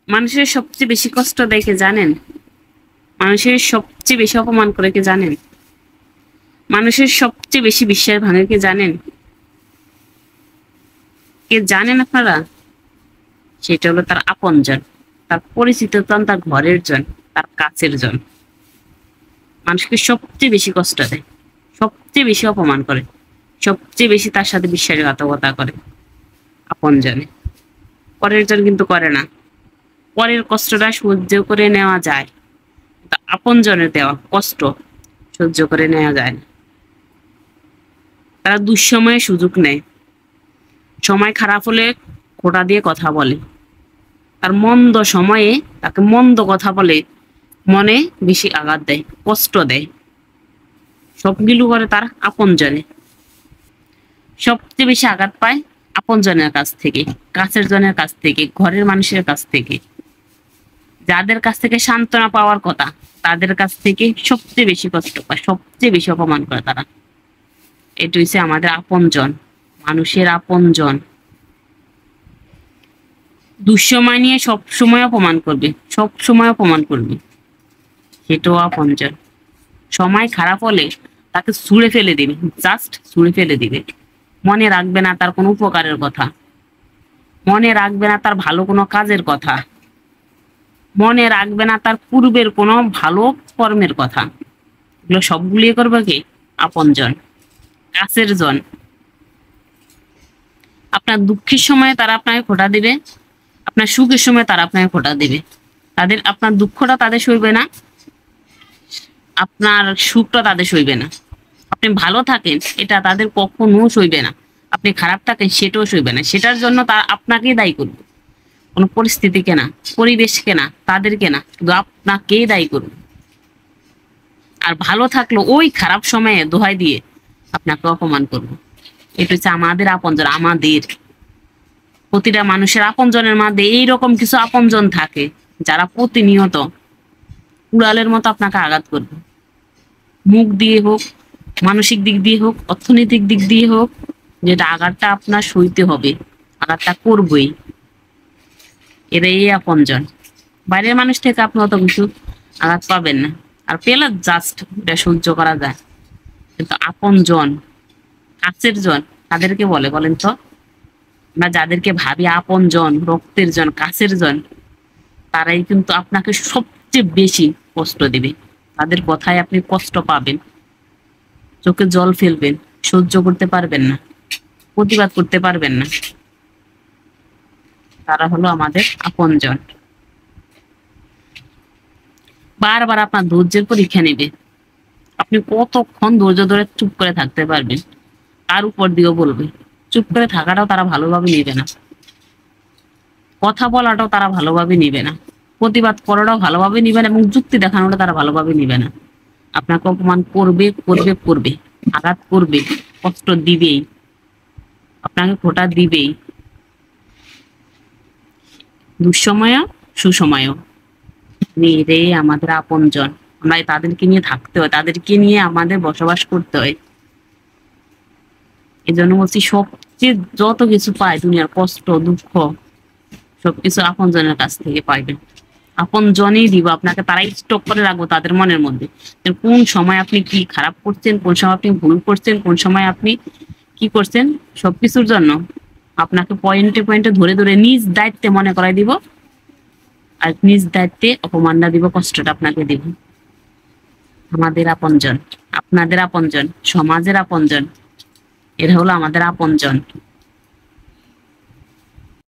মানুষের সবচেয়ে বেশি কষ্ট দেয় কে জানেন? মানুষের সবচেয়ে বেশি অপমান করে কে জানেন? মানুষের সবচেয়ে বেশি বিশ্বাস ভাঙে কে জানেন? কে জানেন আপনারা? সেটা হলো তার আপনজন, তার পরিচিত জন, তার ঘরের জন, তার কাছের জন। মানুষকে সবচেয়ে বেশি কষ্ট দেয়, সবচেয়ে বেশি অপমান করে, সবচেয়ে বেশি তার সাথে বিশ্বাসঘাতকতা করে আপনজনে। পরের জন কিন্তু করে না। পরের কষ্টটা সহ্য করে নেওয়া যায়, আপনজনের দেওয়া কষ্ট সহ্য করে নেওয়া যায় না। তারা দুঃসময়ে সুযোগ নেয়, সময় খারাপ হলে খোঁটা দিয়ে কথা বলে, তার মন্দ সময়ে তাকে মন্দ কথা বলে মনে বেশি আঘাত দেয়, কষ্ট দেয়। সবগুলো করে তার আপনজনে। সবচেয়ে বেশি আঘাত পায় আপনজনের কাছ থেকে, কাছের জনের কাছ থেকে, ঘরের মানুষের কাছ থেকে। যাদের কাছ থেকে সান্ত্বনা পাওয়ার কথা তাদের কাছ থেকে সবচেয়ে বেশি কষ্ট পায়, সবচেয়ে বেশি অপমান করে তারা। এটা হচ্ছে আমাদের আপনজন, মানুষের আপনজন। দুঃসময় নিয়ে সব সময় অপমান করবে, সব সময় অপমান করবে, সেটাও আপনজন। সময় খারাপ হলে তাকে ছুঁড়ে ফেলে দিবে, জাস্ট ছুঁড়ে ফেলে দিবে। মনে রাখবে না তার কোনো উপকারের কথা, মনে রাখবে না তার ভালো কোনো কাজের কথা, মনে রাখবে না তার পূর্বের কোনো ভালো কর্মের কথা। এগুলো সবগুলিয়ে করবে কি? আপনজন, কাছের জন। আপনার দুঃখের সময় তারা আপনাকে খোঁটা দিবে, আপনার সুখের সময় তারা আপনাকে খোঁটা দিবে। তাদের আপনার দুঃখটা তাদের সইবে না, আপনার সুখটা তাদের সইবে না। আপনি ভালো থাকেন এটা তাদের কখনো সইবে না, আপনি খারাপ থাকেন সেটাও সইবে না। সেটার জন্য তারা আপনাকেই দায়ী করবে, কোনো পরিস্থিতিকে না, পরিবেশকে না, তাদেরকে না, শুধু আপনাকেই দায়ী করবে। আর ভালো থাকলো ওই খারাপ সময়ে দোহাই দিয়ে আপনাকে অপমান করবো। এটা হচ্ছে আমাদের আপনজন। আমাদের প্রতিটা মানুষের আপনজনের মধ্যে এইরকম কিছু আপনজন থাকে যারা প্রতিনিয়ত উড়ালের মতো আপনাকে আঘাত করবে, মুখ দিয়ে হোক, মানসিক দিক দিয়ে হোক, অর্থনৈতিক দিক দিয়ে হোক। যেটা আঘাতটা আপনার সইতে হবে, আঘাতটা করবই। এরাই আপনজন। বাইরের মানুষ থেকে আপনি অত কিছু আঘাত পাবেন না, আর পেলে জাস্ট এটা সহ্য করা যায়। কিন্তু আপনজন, কাছের জন তাদেরকে বলে বলেন তো? আমরা যাদেরকে ভাবি আপনজন, রক্তের জন, কাছের জন, তারাই কিন্তু আপনাকে সবচেয়ে বেশি কষ্ট দিবে। তাদের কথায় আপনি কষ্ট পাবেন, চোখে জল ফেলবেন, সহ্য করতে পারবেন না, প্রতিবাদ করতে পারবেন না। তারা হলো আমাদের আপনজন। বারবার আপনার ধৈর্যের পরীক্ষা নেবে, আপনি কতক্ষণ ধৈর্য ধরে চুপ করে থাকতে পারবেন, তার উপর দিয়েও বলবে। চুপ করে থাকাটাও তারা ভালোভাবে নিবে না, কথা বলাটাও তারা ভালোভাবে নিবে না, প্রতিবাদ করাটাও ভালোভাবে নিবে না, এবং যুক্তি দেখানোটা তারা ভালোভাবে নিবে না। আপনাকে অপমান করবে করবে করবে, আঘাত করবে, কষ্ট দিবেই, আপনাকে খোঁটা দিবেই। দুঃসময় সুসময় এরাই আমাদের আপনজন। আমরা তাদেরকে নিয়ে থাকতে হয়, তাদেরকে নিয়ে আমাদের বসবাস করতে হয়। এই জন্য বলছি সবচেয়ে যত কিছু পায় দুনিয়ার কষ্ট দুঃখ সবকিছু আপনজনের কাছ থেকে পাইবেন। আপনজনই দিব আপনাকে, তারাই স্টক করে রাখবো তাদের মনের মধ্যে। কোন সময় আপনি কি খারাপ করছেন, কোন সময় আপনি ভুল করছেন, কোন সময় আপনি কি করছেন, সবকিছুর জন্য আপনাকে পয়েন্টে পয়েন্টে ধরে ধরে নিজ দায়িত্বে মনে করাই দিব, আর নিজ দায়িত্বে অপমানটা দিব, কষ্টটা আপনাকে দিব। আমাদের আপনজন, আপনাদের আপনজন, সমাজের আপনজন, এরা হলো আমাদের আপনজন।